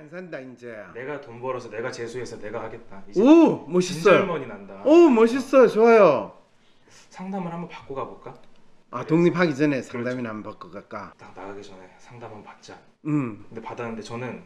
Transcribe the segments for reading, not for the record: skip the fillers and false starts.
안 산다 이제. 내가 돈 벌어서 내가 재수해서 내가 하겠다. 이제 오 멋있어요. 진절머니 난다. 오 멋있어요. 좋아요. 상담을 한번 받고 가볼까? 아 독립하기 전에 상담이나 한번 받고 갈까? 딱 나가기 전에 상담 한번 받자. 근데 받았는데 저는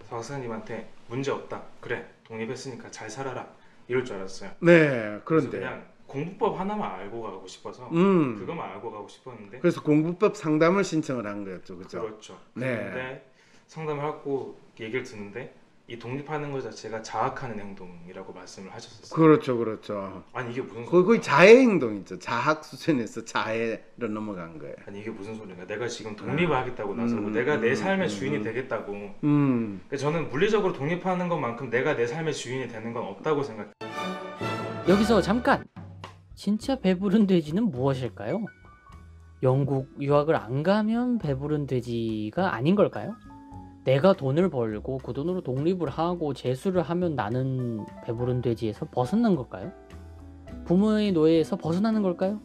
박사님한테 문제 없다. 그래 독립했으니까 잘 살아라. 이럴 줄 알았어요. 네 그래서 그런데 그냥 공부법 하나만 알고 가고 싶어서 그것만 알고 가고 싶었는데 그래서 공부법 상담을 신청을 한 거였죠, 그죠? 그렇죠. 네. 그런데 상담을 하고 얘기를 듣는데 이 독립하는 것 자체가 자학하는 행동이라고 말씀을 하셨었어요. 그렇죠, 그렇죠. 아니 이게 무슨 거의 소리야? 자해 행동이죠. 자학 수준에서 자해로 넘어간 거예요. 아니 이게 무슨 소리야? 내가 지금 독립을 하겠다고 나서고 내가 내 삶의 주인이 되겠다고. 그러니까 저는 물리적으로 독립하는 것만큼 내가 내 삶의 주인이 되는 건 없다고 생각해요. 여기서 잠깐! 진짜 배부른 돼지는 무엇일까요? 영국 유학을 안 가면 배부른 돼지가 아닌 걸까요? 내가 돈을 벌고 그 돈으로 독립을 하고 재수를 하면 나는 배부른 돼지에서 벗어난 걸까요? 부모의 노예에서 벗어나는 걸까요?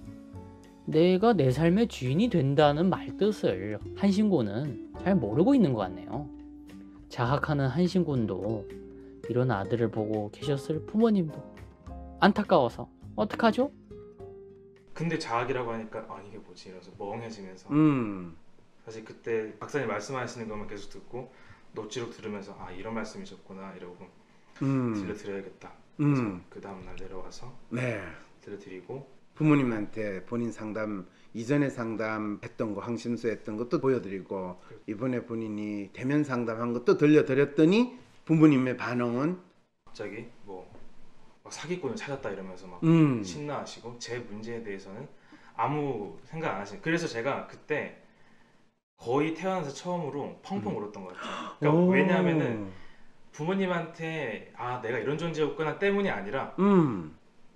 내가 내 삶의 주인이 된다는 말뜻을 한신군은 잘 모르고 있는 것 같네요. 자학하는 한신군도 이런 아들을 보고 계셨을 부모님도 안타까워서 어떡하죠? 근데 자학이라고 하니까 아 이게 뭐지 이러면서 멍해지면서 사실 그때 박사님 말씀하시는 것만 계속 듣고 노트북 들으면서 아 이런 말씀이셨구나 이러고 들려드려야겠다. 그래서 그 다음날 내려와서 네. 들려드리고 부모님한테 본인 상담 이전에 상담했던 거 항심수 했던 것도 보여드리고 이번에 본인이 대면 상담한 것도 들려드렸더니 부모님의 반응은 갑자기 뭐 막 사기꾼을 찾았다 이러면서 막 신나하시고 제 문제에 대해서는 아무 생각 안 하시고 그래서 제가 그때 거의 태어나서 처음으로 펑펑 울었던 것 같아요. 그러니까 왜냐하면은 부모님한테 아 내가 이런 존재였구나 때문이 아니라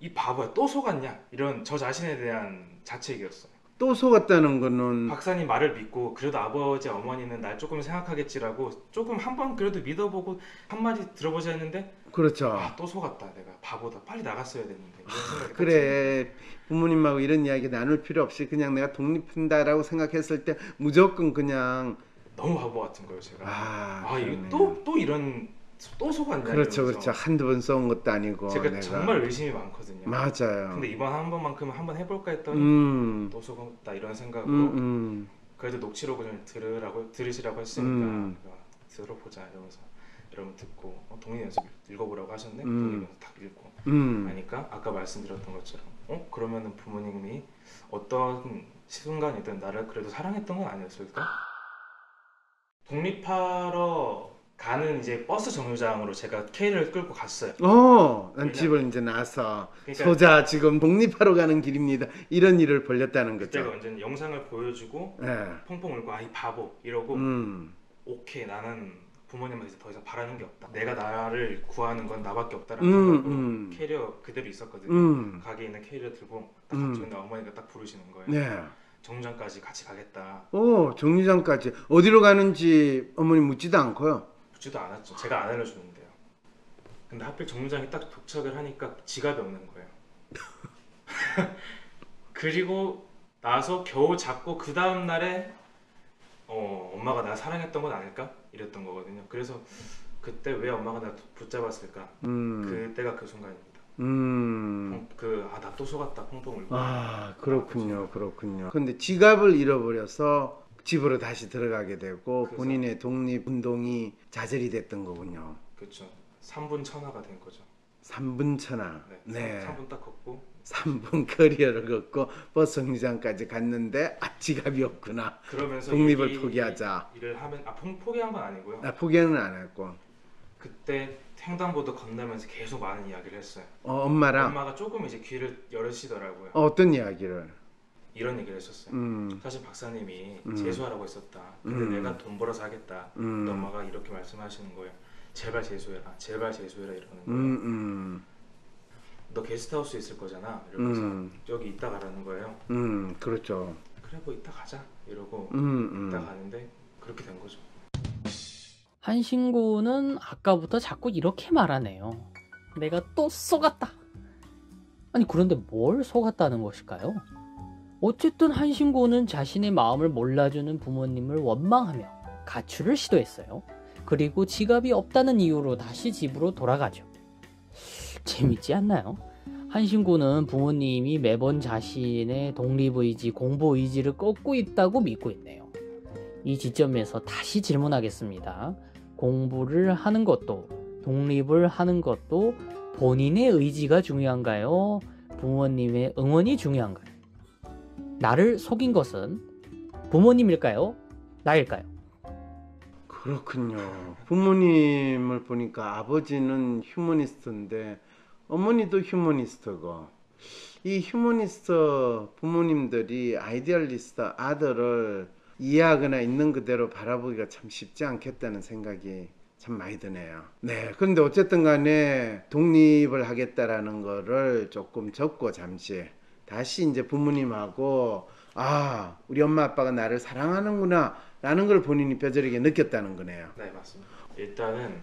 이 바보야 또 속았냐 이런 저 자신에 대한 자책이었어요. 또 속았다는 거는 박사님 말을 믿고 그래도 아버지 어머니는 날 조금 생각하겠지라고 조금 한번 그래도 믿어보고 한마디 들어보자 했는데 그렇죠. 아, 또 속았다 내가 바보다 빨리 나갔어야 됐는데 이런 생각이 그래 부모님하고 이런 이야기 나눌 필요 없이 그냥 내가 독립한다라고 생각했을 때 무조건 그냥 너무 바보 같은 거예요 제가. 아 이거 그러네. 또 이런 또 속았냐 그렇죠, 이러면서. 그렇죠. 한두 번 쏜 것도 아니고 제가 정말 의심이 많거든요. 맞아요. 근데 이번 한 번만큼은 한번 해볼까 했더니 또 속았다 이런 생각으로 그래도 녹취록을 들으시라고 했으니까 들어보자 이러면서 여러분 듣고 독립 연습 읽어보라고 하셨네. 독립 연습 딱 읽고 하니까 아까 말씀드렸던 것처럼 그러면은 부모님이 어떤 순간이든 나를 그래도 사랑했던 건 아니었을까? 독립하러 가는 이제 버스 정류장으로 제가 K를 끌고 갔어요. 난 집을 이제 나서 그러니까 소자 지금 독립하러 가는 길입니다. 이런 일을 벌였다는 거죠. 그때가 완전 영상을 보여주고 네. 펑펑 울고 아 이 바보 이러고 오케이 나는 부모님한테 더 이상 바라는 게 없다. 내가 나를 구하는 건 나밖에 없다라는 생각으로 캐리어 그대로 있었거든요. 가게에 있는 캐리어 들고 딱 갔는데 어머니가 딱 부르시는 거예요. 네. 정류장까지 같이 가겠다. 정류장까지 어디로 가는지 어머니 묻지도 않고요. 묻지도 않았죠. 제가 안 알려주는데요. 근데 하필 정류장에 딱 도착을 하니까 지갑이 없는 거예요. 그리고 나서 겨우 잡고 그 다음 날에 엄마가 나 사랑했던 건 아닐까? 이랬던 거거든요. 그래서 그때 왜 엄마가 나 붙잡았을까? 그때가 그 순간입니다. 나 또 속았다 펑펑 울고. 그렇군요. 근데 지갑을 잃어버려서 집으로 다시 들어가게 되고 본인의 독립 운동이 좌절이 됐던 거군요. 그렇죠. 3분 천하가 된 거죠. 3분 천하. 네. 3분 딱 걷고 3분 거리를 걷고 버스 정류장까지 갔는데 지갑이 없구나. 그러면서 독립을 포기하자. 일을 하면 포기한 건 아니고요. 포기는 안 했고. 그때 횡단보도 건너면서 계속 많은 이야기를 했어요. 엄마랑? 엄마가 조금 이제 귀를 열으시더라고요. 어떤 이야기를? 이런 얘기를 했었어요. 사실 박사님이 재수하라고 했었다. 근데 내가 돈 벌어서 하겠다. 근데 엄마가 이렇게 말씀하시는 거예요. 제발 재수해라. 제발 재수해라 이러는 거예요. 너 게스트하우스 있을 거잖아. 이러면서 여기 이따 가라는 거예요. 그렇죠. 그래 뭐 이따 가자. 이러고 이따 가는데 그렇게 된 거죠. 한신구는 아까부터 자꾸 이렇게 말하네요. 내가 또 속았다. 아니 그런데 뭘 속았다는 것일까요? 어쨌든 한신구는 자신의 마음을 몰라주는 부모님을 원망하며 가출을 시도했어요. 그리고 지갑이 없다는 이유로 다시 집으로 돌아가죠. 재밌지 않나요? 한신구는 부모님이 매번 자신의 독립의지, 공부의지를 꺾고 있다고 믿고 있네요. 이 지점에서 다시 질문하겠습니다. 공부를 하는 것도, 독립을 하는 것도 본인의 의지가 중요한가요? 부모님의 응원이 중요한가요? 나를 속인 것은 부모님일까요? 나일까요? 그렇군요. 부모님을 보니까 아버지는 휴머니스트인데 어머니도 휴머니스트고, 이 휴머니스트 부모님들이 아이디얼리스트 아들을 이해하거나 있는 그대로 바라보기가 참 쉽지 않겠다는 생각이 참 많이 드네요. 네. 그런데 어쨌든 간에 독립을 하겠다라는 거를 조금 접고 잠시 다시 이제 부모님하고 우리 엄마 아빠가 나를 사랑하는구나 라는 걸 본인이 뼈저리게 느꼈다는 거네요. 네, 맞습니다. 일단은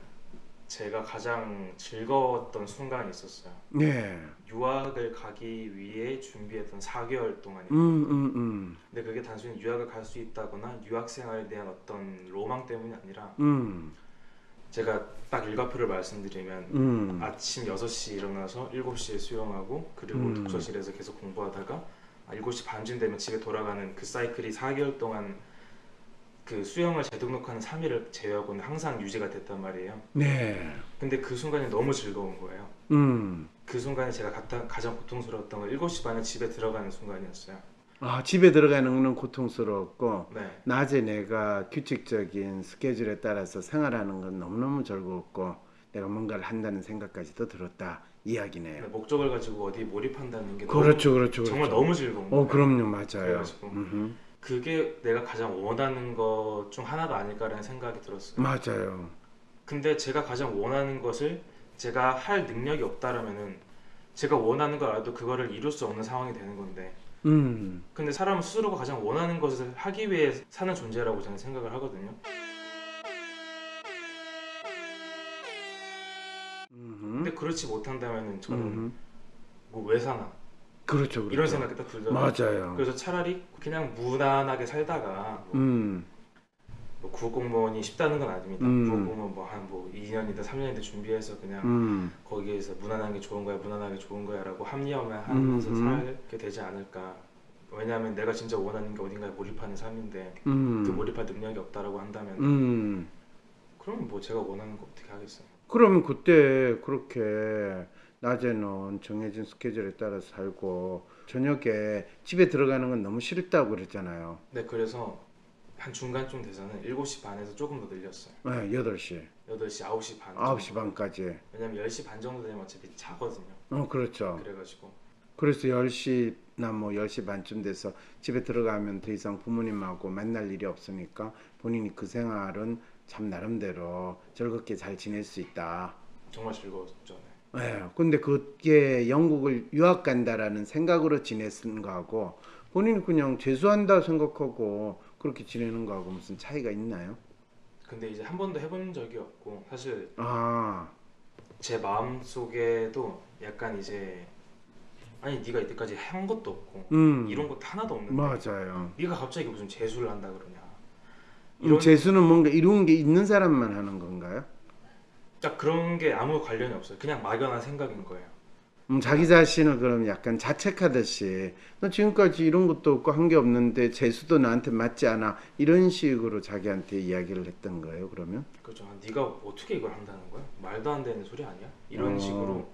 제가 가장 즐거웠던 순간이 있었어요. 네. 유학을 가기 위해 준비했던 4개월 동안이요. 근데 그게 단순히 유학을 갈 수 있다거나 유학 생활에 대한 어떤 로망 때문이 아니라 제가 딱 일과표를 말씀드리면 아침 6시 일어나서 7시에 수영하고 그리고 독서실에서 계속 공부하다가 7시 반쯤 되면 집에 돌아가는 그 사이클이 4개월 동안 그 수영을 재등록하는 3일을 제외하고는 항상 유지가 됐단 말이에요. 네. 근데 그 순간이 너무 즐거운 거예요. 그 순간에 제가 가장 고통스러웠던 건 7시 반에 집에 들어가는 순간이었어요. 집에 들어가는 거는 고통스러웠고, 네. 낮에 내가 규칙적인 스케줄에 따라서 생활하는 건 너무너무 즐거웠고 내가 뭔가를 한다는 생각까지도 들었다 이야기네요. 네, 목적을 가지고 어디 몰입한다는 게 그렇죠. 정말 너무 즐거운 거예요. 그럼요. 맞아요. 그래가지고 그게 내가 가장 원하는 것 중 하나가 아닐까라는 생각이 들었어요. 맞아요. 근데 제가 가장 원하는 것을 제가 할 능력이 없다라면은 제가 원하는 걸 알아도 그거를 이룰 수 없는 상황이 되는 건데 근데 사람은 스스로가 가장 원하는 것을 하기 위해 사는 존재라고 저는 생각을 하거든요. 근데 그렇지 못한다면은 저는 뭐 왜 사나? 그렇죠. 이런 생각이 딱 들더라고요. 맞아요. 그래서 차라리 그냥 무난하게 살다가 뭐 구급공무원이 쉽다는 건 아닙니다. 구급공무원 한 2년이든 3년이든 준비해서 그냥 거기에서 무난한 게 좋은 거야, 무난하게 좋은 거야라고 합리화만 하면서 살게 되지 않을까. 왜냐하면 내가 진짜 원하는 게 어딘가에 몰입하는 삶인데 그 몰입할 능력이 없다라고 한다면 그럼 뭐 제가 원하는 거 어떻게 하겠어요? 그러면 그때 그렇게 낮에는 정해진 스케줄에 따라서 살고 저녁에 집에 들어가는 건 너무 싫다고 그랬잖아요. 네, 그래서 한 중간쯤 돼서는 7시 반에서 조금 더 늘렸어요. 네, 8시. 8시, 9시 반. 9시 반까지. 왜냐면 10시 반 정도 되면 어차피 자거든요. 그렇죠. 그래가지고. 그래서 10시나 뭐 10시 반쯤 돼서 집에 들어가면 더 이상 부모님하고 만날 일이 없으니까 본인이 그 생활은 참 나름대로 즐겁게 잘 지낼 수 있다. 정말 즐거웠죠. 네. 근데 그게 영국을 유학 간다라는 생각으로 지냈는 거하고 본인이 그냥 재수한다 생각하고 그렇게 지내는 거하고 무슨 차이가 있나요? 근데 이제 한 번도 해본 적이 없고 사실 아, 제 마음 속에도 약간 이제 아니 네가 이때까지 한 것도 없고 이런 것도 하나도 없는데 맞아요. 네가 갑자기 무슨 재수를 한다 그러냐. 재수는 뭔가 이룬 게 있는 사람만 하는 건가요? 딱 그런 게 아무 관련이 없어요. 그냥 막연한 생각인 거예요. 자기 자신을 그럼 약간 자책하듯이 너 지금까지 이런 것도 없고 한 게 없는데 재수도 나한테 맞지 않아 이런 식으로 자기한테 이야기를 했던 거예요. 그러면? 그렇죠. 네가 어떻게 이걸 한다는 거야? 말도 안 되는 소리 아니야? 이런 식으로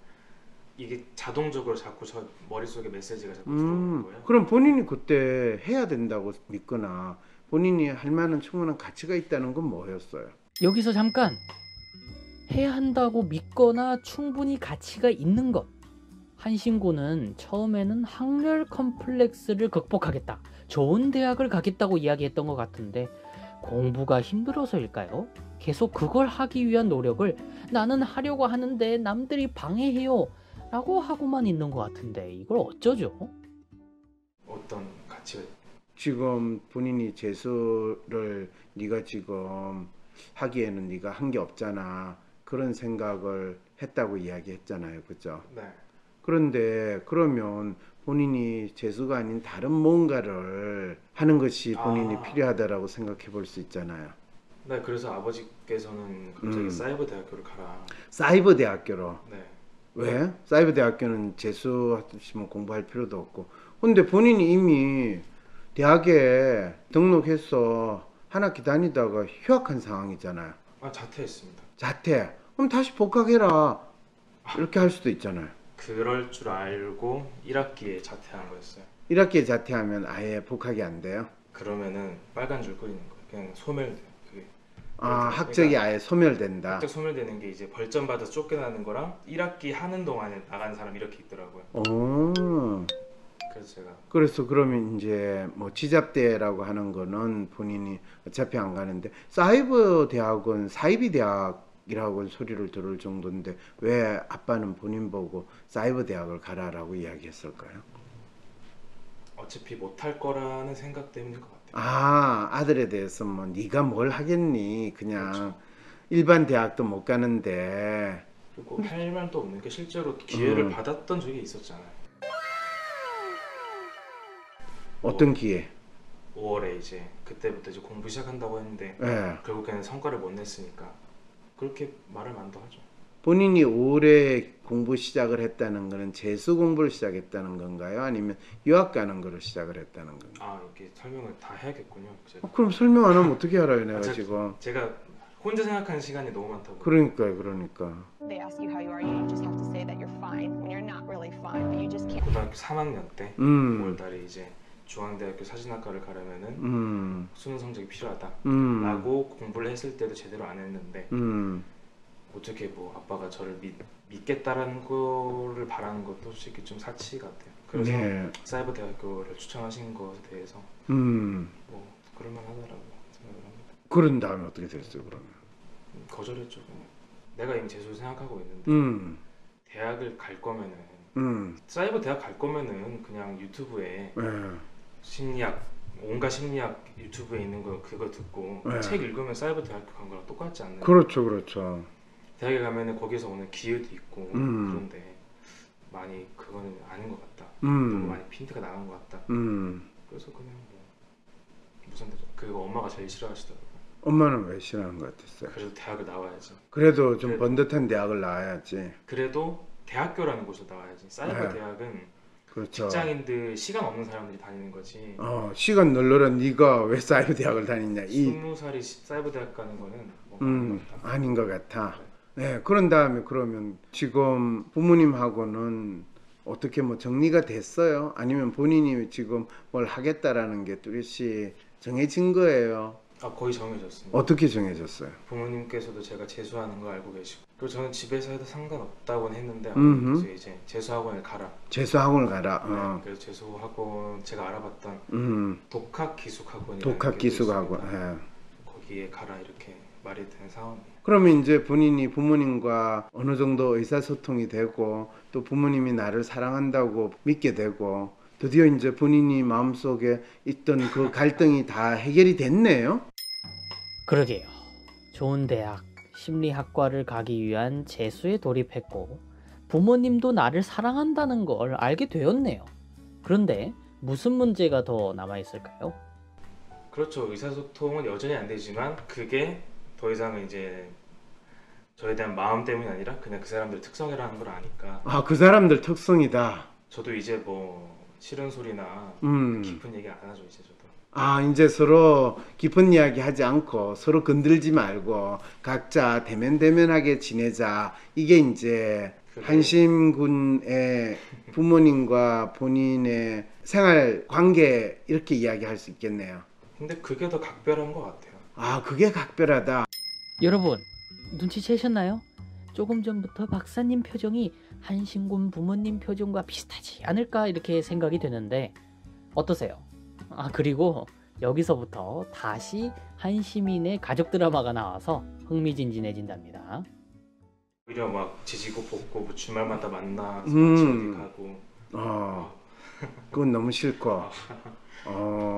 이게 자동적으로 자꾸 저 머릿속에 메시지가 자꾸 들어오는 거예요. 그럼 본인이 그때 해야 된다고 믿거나 본인이 할 만한 충분한 가치가 있다는 건 뭐였어요? 여기서 잠깐 해야 한다고 믿거나 충분히 가치가 있는 것. 한신구는 처음에는 학렬 컴플렉스를 극복하겠다, 좋은 대학을 가겠다고 이야기했던 것 같은데 공부가 힘들어서일까요? 계속 그걸 하기 위한 노력을 나는 하려고 하는데 남들이 방해해요 라고 하고만 있는 것 같은데 이걸 어쩌죠? 어떤 가치가 지금 본인이 재수를 네가 지금 하기에는 네가 한 게 없잖아 그런 생각을 했다고 이야기했잖아요. 그죠? 네. 그런데 그러면 본인이 재수가 아닌 다른 뭔가를 하는 것이 본인이 필요하다라고 생각해 볼 수 있잖아요. 네, 그래서 아버지께서는 갑자기 사이버 대학교를 가라. 사이버 대학교로. 네. 왜? 사이버 대학교는 재수하듯이 뭐 공부할 필요도 없고. 근데 본인이 이미 대학에 등록해서 한 학기 다니다가 휴학한 상황이잖아요. 아, 자퇴했습니다. 자퇴. 그럼 다시 복학해라. 이렇게 할 수도 있잖아요. 그럴 줄 알고 1학기에 자퇴한 거였어요. 1학기에 자퇴하면 아예 복학이 안 돼요? 그러면은 빨간 줄 끄이는 거예요. 그냥 소멸돼요. 그게. 아, 학적이 아예 소멸된다. 학적 소멸되는 게 이제 벌점 받아서 쫓겨나는 거랑 1학기 하는 동안에 나간 사람 이렇게 있더라고요. 오. 그래서 제가 그래서 그러면 이제 뭐 지잡대라고 하는 거는 본인이 어차피 안 가는데 사이버 대학은 사이비 대학이라고 소리를 들을 정도인데 왜 아빠는 본인 보고 사이버 대학을 가라라고 이야기했을까요? 어차피 못할 거라는 생각 때문인 것 같아요. 아, 아들에 대해서 뭐 네가 뭘 하겠니? 그냥 그렇죠. 일반 대학도 못 가는데. 그리고 할 말도 없는 게 실제로 기회를 받았던 적이 있었잖아요. 어떤 기회? 5월에 이제 그때부터 이제 공부 시작한다고 했는데 예. 결국에는 성과를 못 냈으니까 그렇게 말을 많이도 하죠. 본인이 올해 공부 시작을 했다는 거는 재수 공부를 시작했다는 건가요? 아니면 유학 가는 거를 시작을 했다는 건가요? 아, 이렇게 설명을 다 해야겠군요. 제가, 그럼 설명 안 하면 어떻게 알아요, 내가 제- 지금? 제가 혼자 생각하는 시간이 너무 많다고. 그러니까요, 그러니까. They ask you how you are, you just have to say that you're fine when you're not really fine, but you just can't. 고등학교 3학년 때 음. 5월달에 이제 중앙대학교 사진학과를 가려면은 수능 성적이 필요하다라고 음. 공부를 했을 때도 제대로 안 했는데 음. 어떻게 뭐 아빠가 저를 믿겠다라는 거를 바라는 것도 솔직히 좀 사치 같아요. 그래서 네. 사이버 대학교를 추천하신 것에 대해서 뭐 그럴만하다라고 생각을 합니다. 그런 다음에 어떻게 됐어요, 그러면? 거절했죠. 그냥. 내가 이미 재수를 생각하고 있는데 음. 대학을 갈 거면은 사이버 대학 갈 거면은 그냥 유튜브에 예. 심리학 온갖 심리학 유튜브에 있는 거 그거 듣고 네. 책 읽으면 사이버 대학교 간 거랑 똑같지 않나요? 그렇죠, 그렇죠. 대학에 가면은 거기서 오는 기회도 있고 그런데 많이 그거는 아닌 것 같다. 너무 많이 핀트가 나간 것 같다. 그래서 그냥 뭐 무슨 그거 엄마가 제일 싫어하시더라고요. 엄마는 왜 싫어하는 것 같았어요? 그래도 대학을 나와야지. 그래도 좀 그래도- 번듯한 대학을 나와야지. 그래도 대학교라는 곳을 나와야지. 사이버 네. 대학은 그렇죠. 직장인들 시간 없는 사람들이 다니는 거지. 시간 널널한 네가 왜 사이버 대학을 다니냐? 20살이 사이버 대학 가는 거는 뭐 아닌 것 같다. 아닌 것 같아. 네, 그런 다음에 그러면 지금 부모님하고는 어떻게 뭐 정리가 됐어요? 아니면 본인이 지금 뭘 하겠다라는 게 뚜렷이 정해진 거예요? 아, 거의 정해졌습니다. 어떻게 정해졌어요? 부모님께서도 제가 재수하는 걸 알고 계시고 그리고 저는 집에서 해도 상관없다고는 했는데 음흠. 그래서 이제 재수학원을 가라. 재수학원을 가라. 네, 그래서 재수학원 제가 알아봤던 독학기숙학원이라는 독학기숙학원. 게 있습니다. 예. 거기에 가라 이렇게 말이 되는 상황이에요. 그러면 이제 본인이 부모님과 어느 정도 의사소통이 되고 또 부모님이 나를 사랑한다고 믿게 되고 드디어 이제 본인이 마음속에 있던 그 갈등이 다 해결이 됐네요. 그러게요. 좋은 대학, 심리학과를 가기 위한 재수에 돌입했고 부모님도 나를 사랑한다는 걸 알게 되었네요. 그런데 무슨 문제가 더 남아있을까요? 그렇죠. 의사소통은 여전히 안 되지만 그게 더 이상은 이제 저에 대한 마음 때문이 아니라 그냥 그 사람들 특성이라는 걸 아니까 아, 그 사람들 특성이다. 저도 이제 뭐 싫은 소리나 깊은 얘기 안 하죠 이제 저도. 아, 이제 서로 깊은 이야기 하지 않고 서로 건들지 말고 각자 대면대면하게 지내자. 이게 이제 그래. 한심군의 부모님과 본인의 생활 관계 이렇게 이야기할 수 있겠네요. 근데 그게 더 각별한 것 같아요. 아, 그게 각별하다. 여러분, 눈치채셨나요? 조금 전부터 박사님 표정이 한신군 부모님 표정과 비슷하지 않을까 이렇게 생각이 되는데 어떠세요? 아, 그리고 여기서부터 다시 한 시민의 가족 드라마가 나와서 흥미진진해진답니다. 오히려 막 지지고 볶고 뭐 주말마다 만나서 같이 어디 가고 그건 너무 싫고.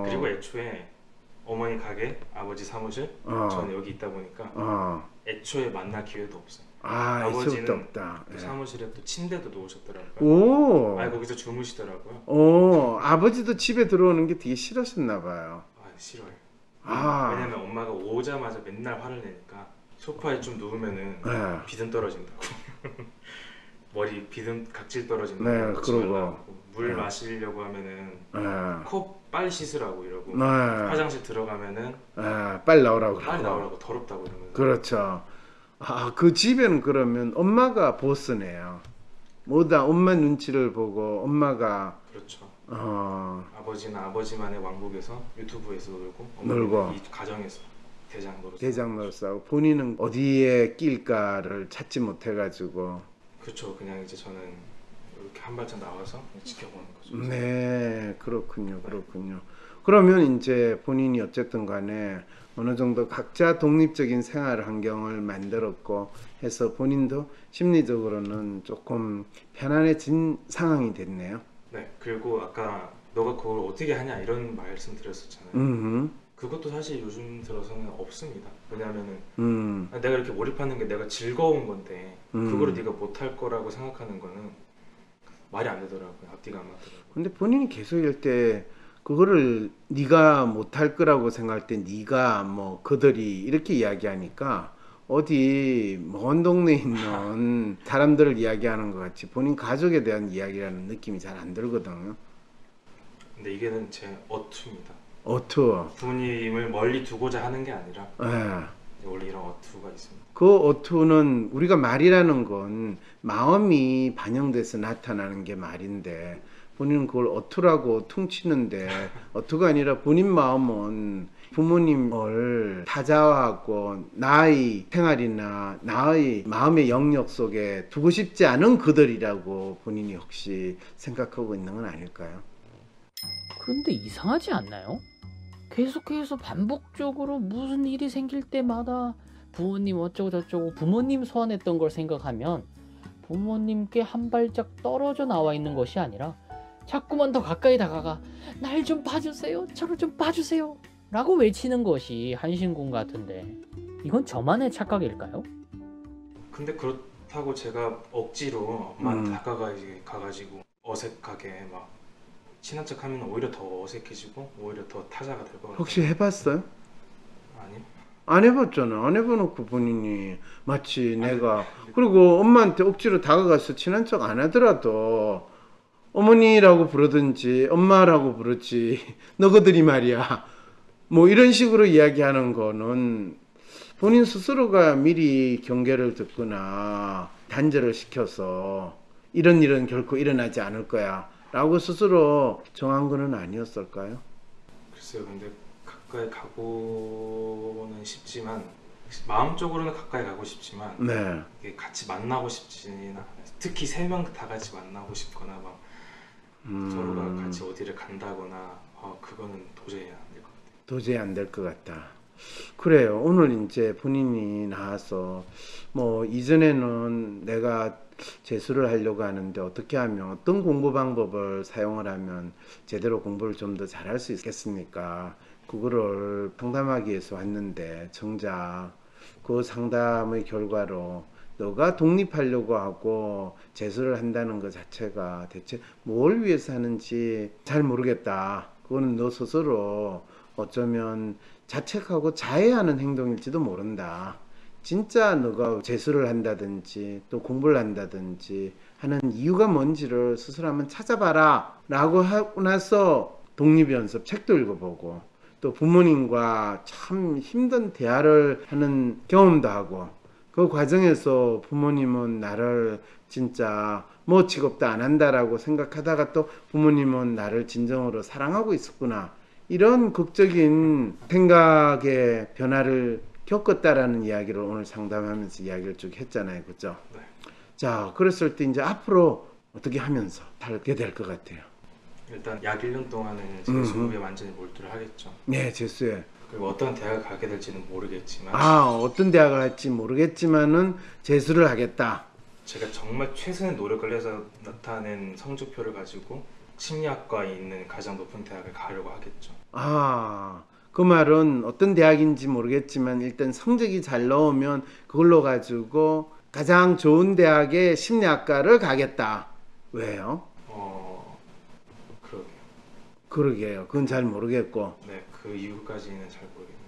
그리고 애초에 어머니 가게, 아버지 사무실, 저는 여기 있다 보니까 애초에 만날 기회도 없어요. 아, 아버지는 있을 없다. 또 예. 사무실에 또 침대도 놓으셨더라고요. 오. 아, 거기서 주무시더라고요. 오, 아버지도 집에 들어오는 게 되게 싫으셨나 봐요. 아, 싫어요. 아, 왜냐면 엄마가 오자마자 맨날 화를 내니까 소파에 좀 누우면은 네. 비듬 떨어진다고. 머리 비듬 각질 떨어진다고. 네, 그러지 그러고. 말라고. 물 네. 마시려고 하면은 예, 코 빨리 씻으라고 이러고 네. 화장실 들어가면은 빨리 나오라고 빨리 그러고. 나오라고 더럽다고 이러면서. 그렇죠. 아, 그 집에는 그러면 엄마가 보스네요. 뭐다 엄마 눈치를 보고 엄마가 그렇죠. 어, 아버지만의 왕국에서 유튜브에서 놀고 놀고. 어머니는 이 가정에서 대장 노릇. 대장 노릇하고 본인은 어디에 낄까를 찾지 못해가지고. 그렇죠. 그냥 이제 저는 이렇게 한 발짝 나와서 그냥 지켜보는 거죠. 네, 그렇군요. 그러면 이제 본인이 어쨌든 간에 어느 정도 각자 독립적인 생활 환경을 만들었고 해서 본인도 심리적으로는 조금 편안해진 상황이 됐네요. 네. 그리고 아까 너가 그걸 어떻게 하냐 이런 말씀 드렸었잖아요. 음, 그것도 사실 요즘 들어서는 없습니다. 왜냐하면은 음, 내가 이렇게 몰입하는 게 내가 즐거운 건데 그거를 음. 네가 못할 거라고 생각하는 거는 말이 안 되더라고요. 앞뒤가 안 맞더라고요. 근데 본인이 계속 이럴 때 그거를 네가 못할 거라고 생각할 때 네가 뭐 그들이 이렇게 이야기하니까 어디 먼 동네에 있는 사람들을 이야기하는 것 같이 본인 가족에 대한 이야기라는 느낌이 잘 안 들거든요. 근데 이게는 제 어투입니다. 어투. 부모님을 멀리 두고자 하는 게 아니라 예. 원래 이런 어투가 있습니다. 그 어투는 우리가 말이라는 건 마음이 반영돼서 나타나는 게 말인데 본인은 그걸 어투라고 퉁치는데 어투가 아니라 본인 마음은 부모님을 타자하고 나의 생활이나 나의 마음의 영역 속에 두고 싶지 않은 그들이라고 본인이 혹시 생각하고 있는 건 아닐까요? 그런데 이상하지 않나요? 계속해서 반복적으로 무슨 일이 생길 때마다 부모님 어쩌고 저쩌고 부모님 소환했던 걸 생각하면 부모님께 한 발짝 떨어져 나와 있는 것이 아니라 자꾸만 더 가까이 다가가 날 좀 봐주세요, 저를 좀 봐주세요 라고 외치는 것이 한신군 같은데 이건 저만의 착각일까요? 근데 그렇다고 제가 억지로 엄마한테 음. 가가지고 어색하게 막 친한 척하면 오히려 더 어색해지고 오히려 더 타자가 될 것 같아요. 혹시 해봤어요? 아니? 안 해봤잖아. 안 해봐놓고 본인이 마치 내가 그리고 엄마한테 억지로 다가가서 친한 척 안 하더라도 어머니라고 부르든지 엄마라고 부르지 너희들이 말이야 뭐 이런 식으로 이야기하는 거는 본인 스스로가 미리 경계를 듣거나 단절을 시켜서 이런 일은 결코 일어나지 않을 거야 라고 스스로 정한 거는 아니었을까요? 글쎄요. 근데 가까이 가고는 싶지만 마음적으로는 가까이 가고 싶지만 네. 이게 같이 만나고 싶지는 않아요. 특히 세 명 다 같이 만나고 싶거나 막 서로가 같이 어디를 간다거나 그거는 도저히 안 될 것 같아요. 도저히 안 될 것 같다. 그래요. 오늘 이제 본인이 나와서 뭐 이전에는 내가 재수를 하려고 하는데 어떻게 하면 어떤 공부 방법을 사용을 하면 제대로 공부를 좀 더 잘할 수 있겠습니까? 그거를 상담하기 위해서 왔는데 정작 그 상담의 결과로 너가 독립하려고 하고 재수를 한다는 것 자체가 대체 뭘 위해서 하는지 잘 모르겠다. 그거는 너 스스로 어쩌면 자책하고 자해하는 행동일지도 모른다. 진짜 너가 재수를 한다든지 또 공부를 한다든지 하는 이유가 뭔지를 스스로 한번 찾아봐라 라고 하고 나서 독립연습 책도 읽어보고 또 부모님과 참 힘든 대화를 하는 경험도 하고 그 과정에서 부모님은 나를 진짜 뭐 직업도 안 한다라고 생각하다가 또 부모님은 나를 진정으로 사랑하고 있었구나 이런 극적인 생각의 변화를 겪었다라는 이야기를 오늘 상담하면서 이야기를 쭉 했잖아요. 그죠? 네. 자, 그랬을 때 이제 앞으로 어떻게 하면서 살게 될 것 같아요. 일단 약 1년 동안은 재수에 완전히 몰두를 하겠죠. 네, 재수에. 그리고 어떤 대학을 가게 될지는 모르겠지만 어떤 대학을 할지 모르겠지만은 재수를 하겠다. 제가 정말 최선의 노력을 해서 나타낸 성적표를 가지고 심리학과에 있는 가장 높은 대학을 가려고 하겠죠. 그 말은 어떤 대학인지 모르겠지만 일단 성적이 잘 나오면 그걸로 가지고 가장 좋은 대학의 심리학과를 가겠다. 왜요? 그러게요. 그러게요. 그건 잘 모르겠고. 네, 그 이유까지는 잘 모르겠네요.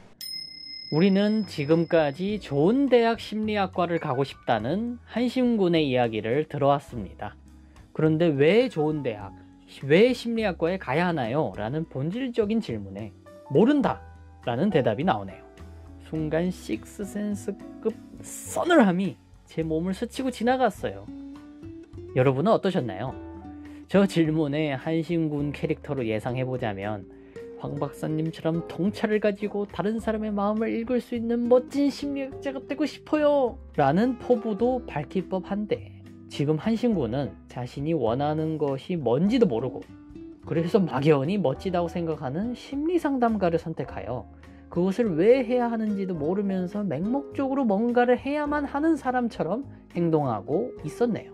우리는 지금까지 좋은 대학 심리학과를 가고 싶다는 한심군의 이야기를 들어왔습니다. 그런데 왜 좋은 대학, 왜 심리학과에 가야 하나요? 라는 본질적인 질문에 모른다 라는 대답이 나오네요. 순간 식스센스급 서늘함이 제 몸을 스치고 지나갔어요. 여러분은 어떠셨나요? 저 질문에 한심군 캐릭터로 예상해보자면 황 박사님처럼 통찰을 가지고 다른 사람의 마음을 읽을 수 있는 멋진 심리학자가 되고 싶어요 라는 포부도 밝힐 법한데, 지금 한심군은 자신이 원하는 것이 뭔지도 모르고 그래서 막연히 멋지다고 생각하는 심리상담가를 선택하여 그것을 왜 해야 하는지도 모르면서 맹목적으로 뭔가를 해야만 하는 사람처럼 행동하고 있었네요.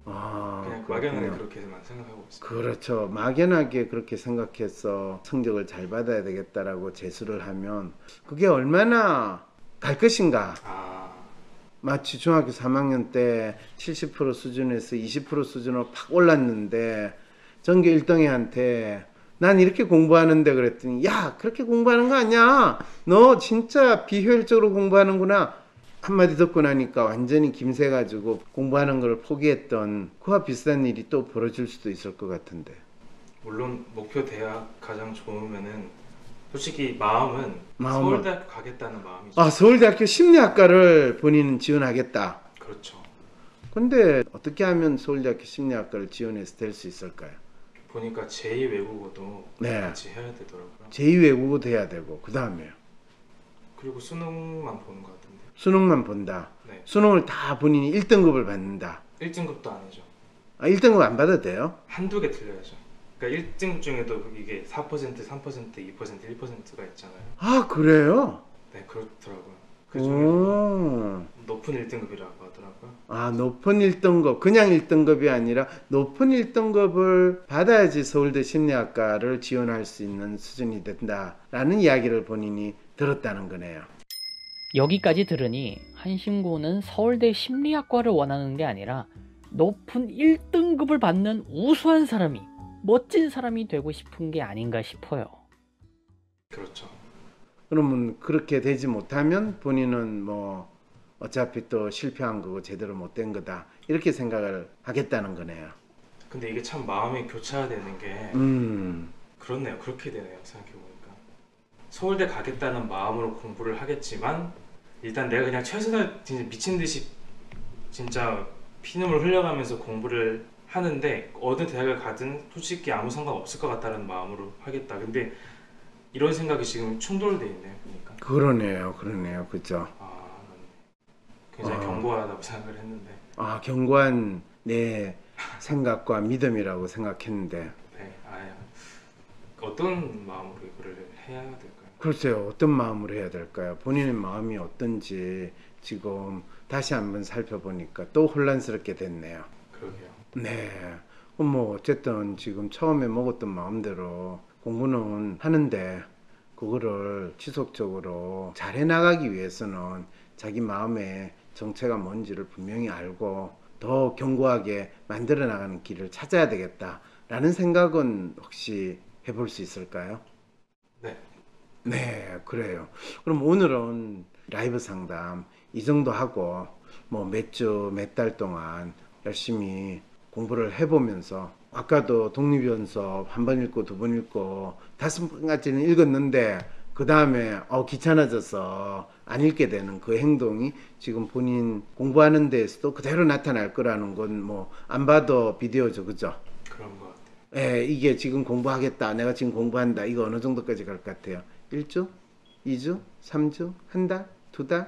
그냥 막연하게 그렇게만 생각하고 있어요. 그렇죠. 막연하게 그렇게 생각해서 성적을 잘 받아야 되겠다라고 재수를 하면 그게 얼마나 갈 것인가. 마치 중학교 3학년 때 70% 수준에서 20% 수준으로 팍 올랐는데 전교 1등애한테 난 이렇게 공부하는데 그랬더니 야 그렇게 공부하는 거 아니야. 너 진짜 비효율적으로 공부하는구나. 한마디 듣고 나니까 완전히 김새가지고 공부하는 걸 포기했던 그와 비슷한 일이 또 벌어질 수도 있을 것 같은데. 물론 목표 대학 가장 좋으면은 솔직히 마음은 서울대학교 가겠다는 마음이죠. 아, 서울대학교 심리학과를 본인은 지원하겠다. 그렇죠. 근데 어떻게 하면 서울대학교 심리학과를 지원해서 될 수 있을까요? 보니까 제2 외국어도 네. 같이 해야 되더라고요. 제2외국어도 해야 되고 그 다음에요. 그리고 수능만 보는 것 같은데. 수능만 본다. 네. 수능을 다 본인이 1등급을 받는다. 1등급도 아니죠. 아, 1등급 안 받아도 돼요? 한두 개 틀려야죠. 그러니까 1등급 중에도 이게 4%, 3%, 2%, 1%가 있잖아요. 아, 그래요? 네, 그렇더라고요. 그 중에서 높은 1등급이라고 하더라고요. 아, 높은 1등급, 그냥 1등급이 아니라 높은 1등급을 받아야지 서울대 심리학과를 지원할 수 있는 수준이 된다라는 이야기를 본인이 들었다는 거네요. 여기까지 들으니 한심군은 서울대 심리학과를 원하는 게 아니라 높은 1등급을 받는 우수한 사람이, 멋진 사람이 되고 싶은 게 아닌가 싶어요. 그렇죠. 그러면 그렇게 되지 못하면 본인은 뭐 어차피 또 실패한 거고 제대로 못된 거다 이렇게 생각을 하겠다는 거네요. 근데 이게 참 마음이 교차되는 게 그렇네요. 그렇게 되네요. 생각해보니까 서울대 가겠다는 마음으로 공부를 하겠지만 일단 내가 그냥 최선을 진짜 미친 듯이 진짜 피눈물 흘려가면서 공부를 하는데 어느 대학을 가든 솔직히 아무 상관 없을 것 같다는 마음으로 하겠다. 근데 이런 생각이 지금 충돌돼 있네요. 그러니까. 그러네요. 그죠? 굉장히 견고하다고 생각을 했는데. 아, 견고한 내 생각과 믿음이라고 생각했는데. 네, 어떤 마음으로 이거를 해야 될까요? 글쎄요, 어떤 마음으로 해야 될까요? 본인의 마음이 어떤지 지금 다시 한번 살펴보니까 또 혼란스럽게 됐네요. 그러게요. 네. 뭐 어쨌든 지금 처음에 먹었던 마음대로 공부는 하는데 그거를 지속적으로 잘 해나가기 위해서는 자기 마음의 정체가 뭔지를 분명히 알고 더 견고하게 만들어 나가는 길을 찾아야 되겠다라는 생각은 혹시 해볼 수 있을까요? 네, 그래요. 그럼 오늘은 라이브 상담 이 정도 하고 뭐 몇 주, 몇 달 동안 열심히 공부를 해보면서 아까도 독립연습 한 번 읽고 두 번 읽고 5번까지는 읽었는데 그 다음에 귀찮아져서 안 읽게 되는 그 행동이 지금 본인 공부하는 데에서도 그대로 나타날 거라는 건 뭐 안 봐도 비디오죠, 그죠? 그런 것 같아요. 예, 이게 지금 공부하겠다, 내가 지금 공부한다, 이거 어느 정도까지 갈 것 같아요? 1주? 2주? 3주? 한 달? 2달?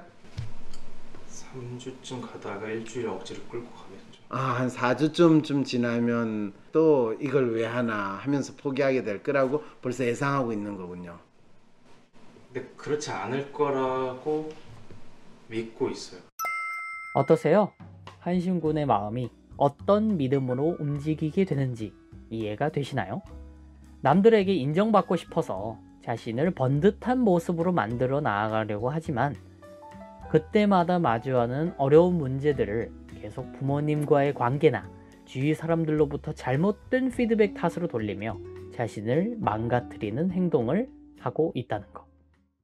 3주쯤 가다가 일주일 억지로 끌고 가겠죠. 한 4주쯤 좀 지나면 또 이걸 왜 하나 하면서 포기하게 될 거라고 벌써 예상하고 있는 거군요. 근데 그렇지 않을 거라고 믿고 있어요. 어떠세요? 한심군의 마음이 어떤 믿음으로 움직이게 되는지 이해가 되시나요? 남들에게 인정받고 싶어서 자신을 번듯한 모습으로 만들어 나아가려고 하지만 그때마다 마주하는 어려운 문제들을 계속 부모님과의 관계나 주위 사람들로부터 잘못된 피드백 탓으로 돌리며 자신을 망가뜨리는 행동을 하고 있다는 거.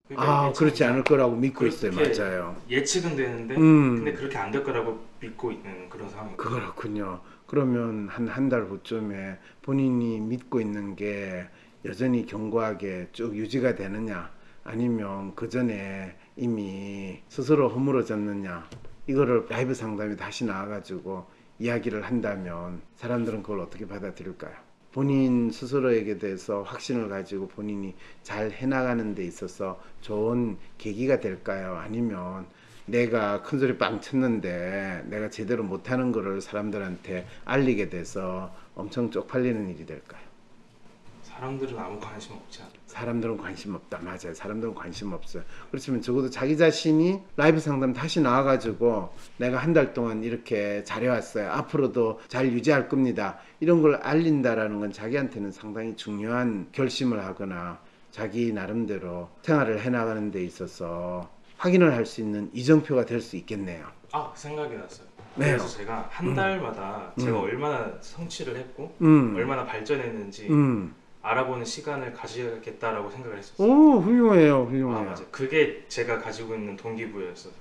그러니까 이게 그렇지 참 않을 거라고 믿고 있어요. 그렇게 맞아요. 예측은 되는데 근데 그렇게 안 될 거라고 믿고 있는 그런 상황입니다. 그렇군요. 그러면 한 달 후쯤에 본인이 믿고 있는 게 여전히 견고하게 쭉 유지가 되느냐, 아니면 그 전에 이미 스스로 허물어졌느냐, 이거를 라이브 상담에 다시 나와가지고 이야기를 한다면 사람들은 그걸 어떻게 받아들일까요? 본인 스스로에게 대해서 확신을 가지고 본인이 잘 해나가는 데 있어서 좋은 계기가 될까요? 아니면 내가 큰소리 빵 쳤는데 내가 제대로 못하는 거를 사람들한테 알리게 돼서 엄청 쪽팔리는 일이 될까요? 사람들은 아무 관심 없지 않아요. 사람들은 관심 없다. 맞아요. 사람들은 관심 없어요. 그렇지만 적어도 자기 자신이 라이브 상담 다시 나와가지고 내가 한 달 동안 이렇게 잘해왔어요. 앞으로도 잘 유지할 겁니다. 이런 걸 알린다라는 건 자기한테는 상당히 중요한 결심을 하거나 자기 나름대로 생활을 해나가는 데 있어서 확인을 할 수 있는 이정표가 될 수 있겠네요. 생각이 났어요. 네. 그래서 제가 한 달마다 제가 얼마나 성취를 했고 얼마나 발전했는지 알아보는 시간을 가지겠다라고 생각을 했었어요. 오, 훌륭해요. 훌륭해요. 맞아요. 그게 제가 가지고 있는 동기부여였어요.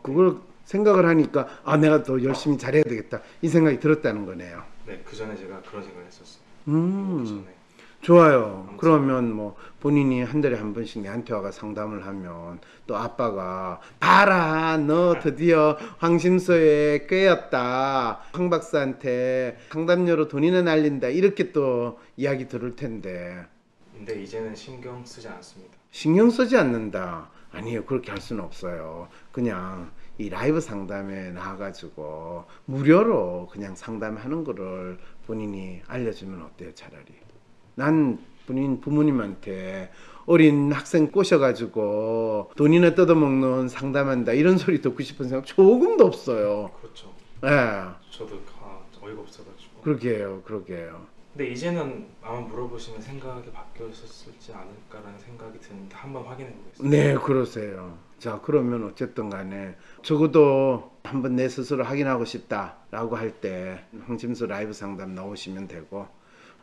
그걸 생각을 하니까 내가 더 열심히 잘해야 되겠다 이 생각이 들었다는 거네요. 네, 그 전에 제가 그런 생각을 했었어요. 그 전에. 좋아요. 그러면 뭐 본인이 한 달에 한 번씩 내한테 와가 상담을 하면 또 아빠가 봐라 너 드디어 황심소에 꿰었다, 황 박사한테 상담료로 돈이나 날린다, 이렇게 또 이야기 들을 텐데. 근데 이제는 신경 쓰지 않습니다. 신경 쓰지 않는다. 아니에요. 그렇게 할 수는 없어요. 그냥 이 라이브 상담에 나와가지고 무료로 그냥 상담하는 거를 본인이 알려주면 어때요? 차라리. 난 본인 부모님한테 어린 학생 꼬셔가지고 돈이나 뜯어먹는 상담한다 이런 소리 듣고 싶은 생각 조금도 없어요. 그렇죠. 예. 저도 어이가 없어가지고. 그러게요. 근데 이제는 아마 물어보시면 생각이 바뀌었을지 않을까라는 생각이 드는데 한번 확인해 보겠습니다. 네, 그러세요. 자, 그러면 어쨌든 간에 적어도 한번 내 스스로 확인하고 싶다라고 할 때 황심소 라이브 상담 나오시면 되고,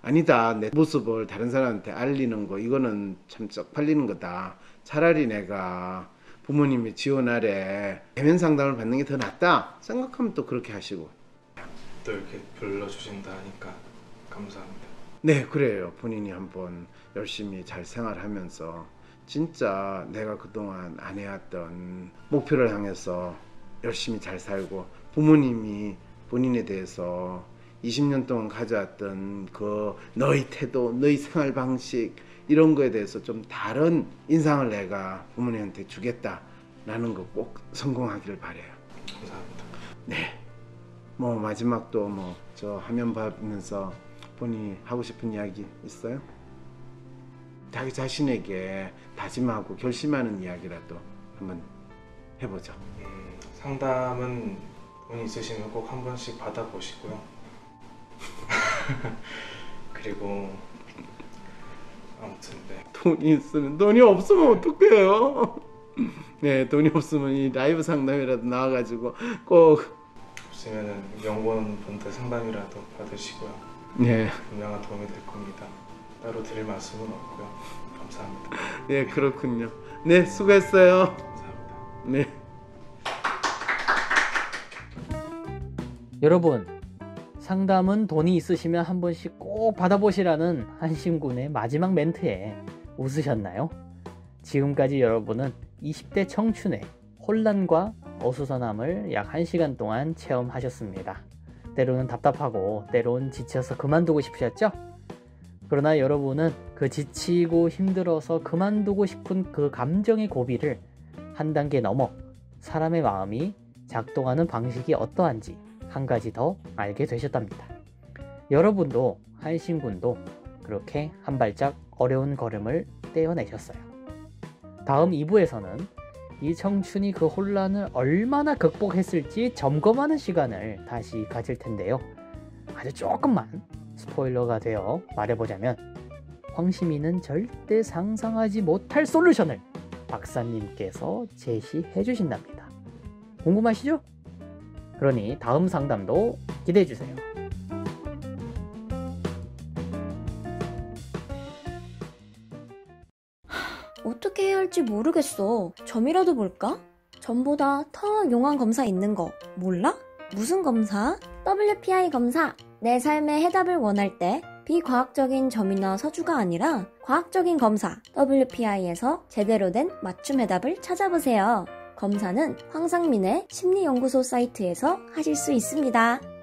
아니다, 내 모습을 다른 사람한테 알리는 거 이거는 참 쪽팔리는 거다, 차라리 내가 부모님의 지원 아래 대면 상담을 받는 게 더 낫다 생각하면 또 그렇게 하시고. 또 이렇게 불러주신다 하니까 감사합니다. 네, 그래요. 본인이 한번 열심히 잘 생활하면서 진짜 내가 그동안 안 해왔던 목표를 향해서 열심히 잘 살고, 부모님이 본인에 대해서 20년 동안 가져왔던 그 너의 태도, 너의 생활 방식 이런 거에 대해서 좀 다른 인상을 내가 부모님한테 주겠다라는 거 꼭 성공하기를 바래요. 감사합니다. 네. 뭐 마지막도 뭐 저 화면 보면서 본인이 하고 싶은 이야기 있어요? 자기 자신에게 다짐하고 결심하는 이야기라도 한번 해보죠. 상담은 돈 있으시면 꼭 한 번씩 받아보시고요. 그리고 아무튼 네. 돈이 있으면, 돈이 없으면 어떡해요? 네, 돈이 없으면 이 라이브 상담이라도 나와가지고 꼭. 없으면은 명원분들 상담이라도 받으시고요. 네, 분명한 도움이 될 겁니다. 따로 드릴 말씀은 없고요. 감사합니다. 네, 그렇군요. 네, 수고했어요. 감사합니다. 네. 여러분, 상담은 돈이 있으시면 한 번씩 꼭 받아보시라는 한신군의 마지막 멘트에 웃으셨나요? 지금까지 여러분은 20대 청춘의 혼란과 어수선함을 약 1시간 동안 체험하셨습니다. 때로는 답답하고 때로는 지쳐서 그만두고 싶으셨죠? 그러나 여러분은 그 지치고 힘들어서 그만두고 싶은 그 감정의 고비를 한 단계 넘어 사람의 마음이 작동하는 방식이 어떠한지 한 가지 더 알게 되셨답니다. 여러분도 한신군도 그렇게 한 발짝 어려운 걸음을 떼어내셨어요. 다음 2부에서는 이 청춘이 그 혼란을 얼마나 극복했을지 점검하는 시간을 다시 가질 텐데요. 아주 조금만 스포일러가 되어 말해보자면 황심이는 절대 상상하지 못할 솔루션을 박사님께서 제시해 주신답니다. 궁금하시죠? 그러니 다음 상담도 기대해 주세요. 어떻게 해야 할지 모르겠어. 점이라도 볼까? 점보다 더 용한 검사 있는 거 몰라? 무슨 검사? WPI 검사. 내 삶의 해답을 원할 때 비과학적인 점이나 서주가 아니라 과학적인 검사 WPI에서 제대로 된 맞춤 해답을 찾아보세요. 검사는 황상민의 심리연구소 사이트에서 하실 수 있습니다.